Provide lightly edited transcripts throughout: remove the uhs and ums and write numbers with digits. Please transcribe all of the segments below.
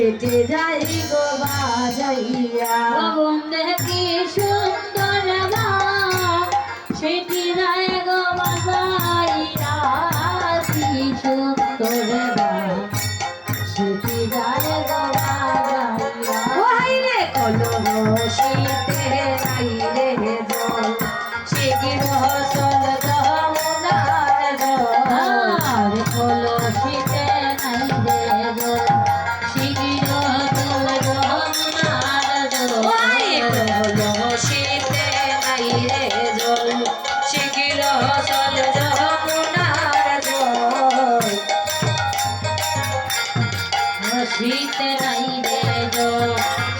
সেটে যাই গো বাজাইয়া বন্দে কি সুন্দর সেটি যায় গো বাজাইয়া কি সুন্দর সেটি যায় গো বাজাইয়া ওইরে কলম শীতে নাই রে জল শিগির চল যমুনার জল কলসিতে নাই রে জল শিগির চল যমুনার জল কলম শীতে নাই রে জল শিগির চল যমুনার জল শীতে নাই রে জল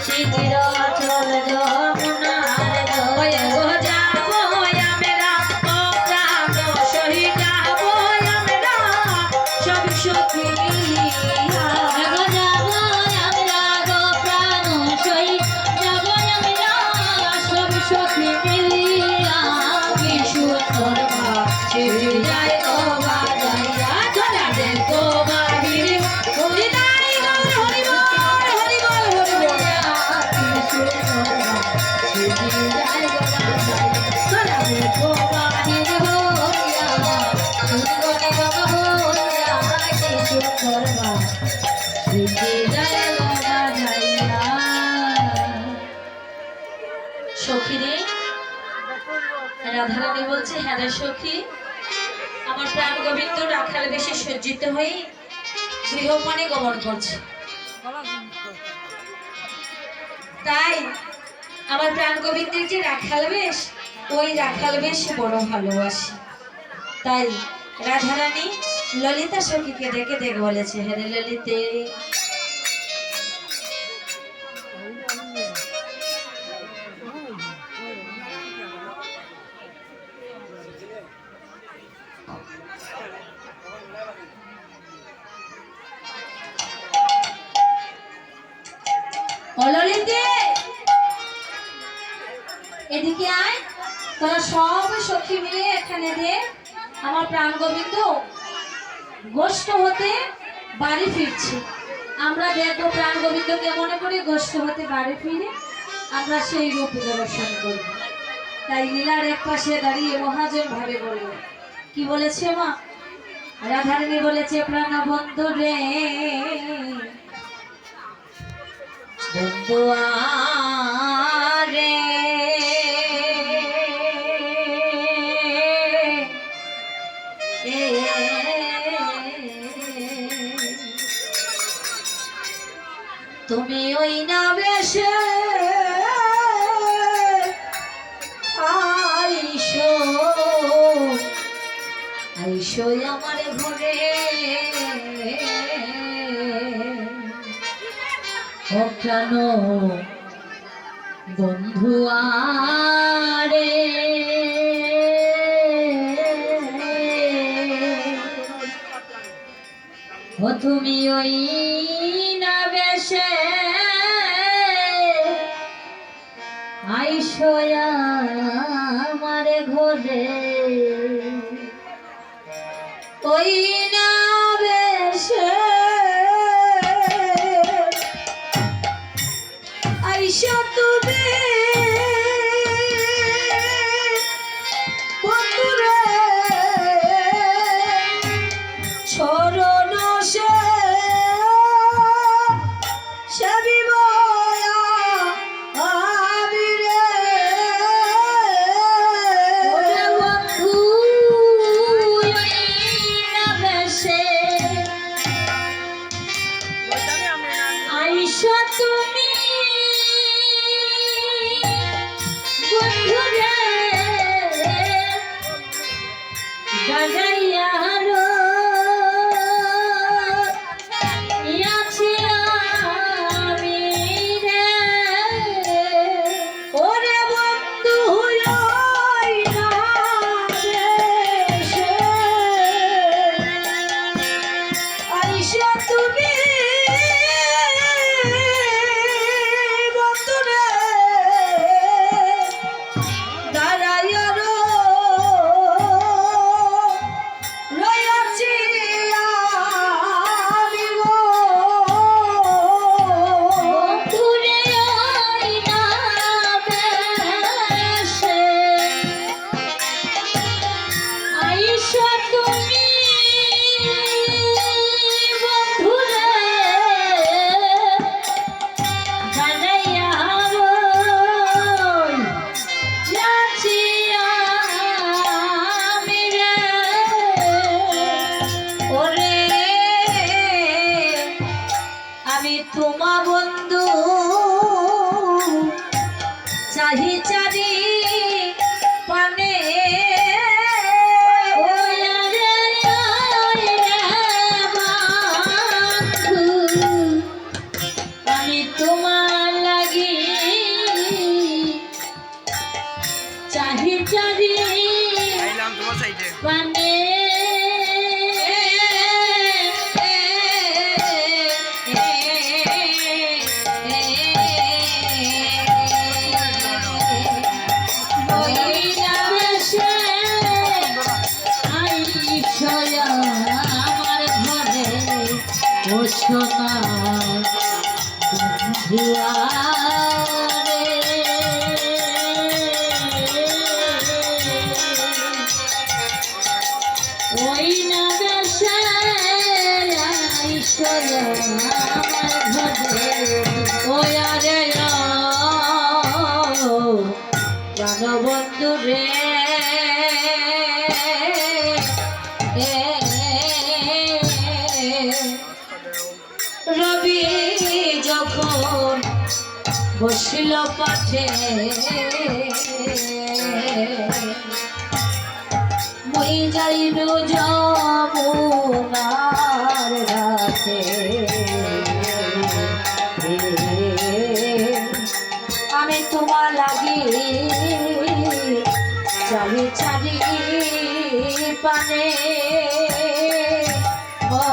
শিগির চল যমুনার জল গো যাবো আমরা ও প্রাণ সহি যাবো আমরা সব সখী গো যাবো আমরা গো প্রাণ সই যাবো আমরা সব সখী মিলিয়া কি সুন্দর ছেড়ে যায় গো বাজাইয়া চলা দে গো বাহির হরি দাঁড়ি গো হরি বল হরি বল হরি বল ছেড়ে যায় গো বাজাইয়া চলা দে গো বাহির হরিয়া হরি বল বাবা হরিয়া কি সুন্দর ছেড়ে যায় গো বাজাইয়া সখী রে রাধারানী বলছে হ্যাঁ রে সখী আমার প্রাণ গোবিন্দ রাখাল বেশে সজ্জিত হয়ে গৃহপানে গমন করছে তাই আমার প্রাণ গোবিন্দের যে রাখাল বেশ ওই রাখাল বেশ বড় ভালোবাসি তাই রাধারানী ললিতা সখীকে ডেকে ডেকে বলেছে হ্যাঁ রে ললিতে ললিতে এদিকে আয় তোরা সব সখী মিলে এখানে দে আমার প্রাণ গোবিন্দ গোষ্ঠ হতে বাড়ি ফিরছে আমরা দেখবো প্রাণ গোবিন্দকে মনে করে গোষ্ঠ হতে বাড়ি ফিরে আমরা সেই রূপ দর্শন করব তাই লীলার এক পাশে দাঁড়িয়ে মহাজন ভাবে বলল কি বলেছে মা রাধারানী বলেছে প্রাণ বন্ধু রে বন্ধুয়ারে তুমি ওই না বেশে আইসো আইসো আমার ঘরে ও প্রাণ বন্ধু আরে ও তুমি ওই না বেশে আইসো আমার ঘরে ওই না বেশে আইসো তুমি বন্ধুরে ছড়ন সে সেবিবয়া আমি রে ওরে বন্ধু ওই না বেশে আইসো তুমি বন্ধুরে জাগাইয়া রো ইয়াছি আমি রে ওরে বন্ধু ওই না দেশে আইসো তুমি বন্ধুরে দাঁড়াইয়া রো রয়া সয়া আমার ঘরে ও সোনা বন্ধুয়া রে। ওই না দেশে সয়া আমার ঘরে ওই আরে প্রাণবন্ধু রে। রবি যখন বসিল পাঠে মই যাইল যমুনার রাতে আমি তোমার লাগি চারি চারি পানে ও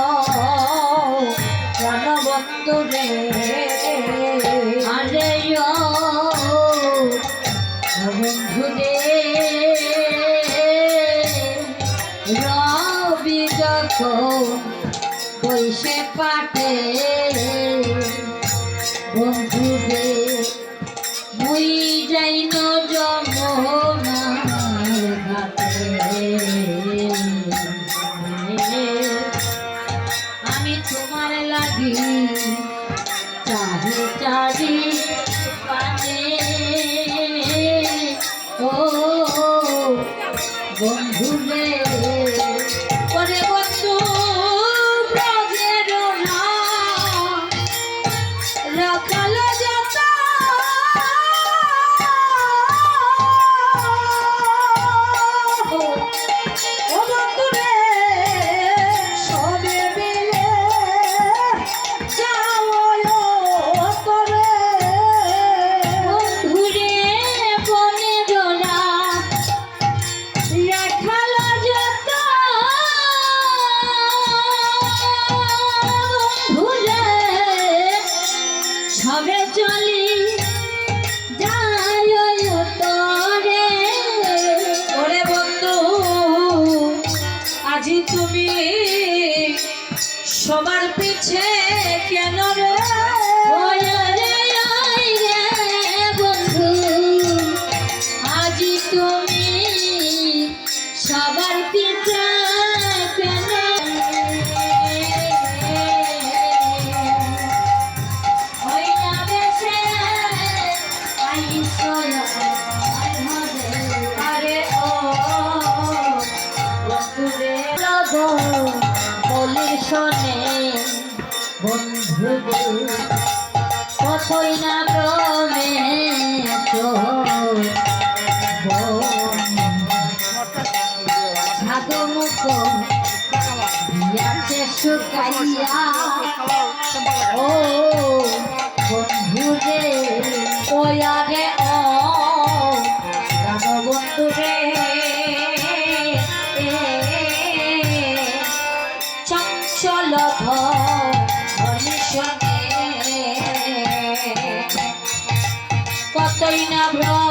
প্রাণবন্ধু রে। আরে ও বন্ধু রে রবি যখন বইসে পাঠে বন্ধু রে মুই যাই ন যমুনার ঘাটে আমি তোমার লাগি চারি চারি পানে ও বন্ধু রে। ওরে বন্ধু ব্রজের না রাখাল যত ও বন্ধু রে সবে মিলে যাও করে বন্ধু রে বনে জোড়া রাখাল যত বন্ধু রে সবে চলি যায় তোরে। ওরে বন্ধু আজি তুমি সবার পিছে কেন রে। ওরে আই রে বন্ধু আজি তুমি সবার পিছে কেন। ওই না দেশে আইসয়া আরে ও বন্ধুরে লগো বলি শোনে বন্ধু কতই না ক্রমে সাধু মুখ দিয়াছে শুকাইয়া ও বন্ধু রে ওয়া রে ও বন্ধু রে চঞ্চল ধনিশনে কতই না ভ্রম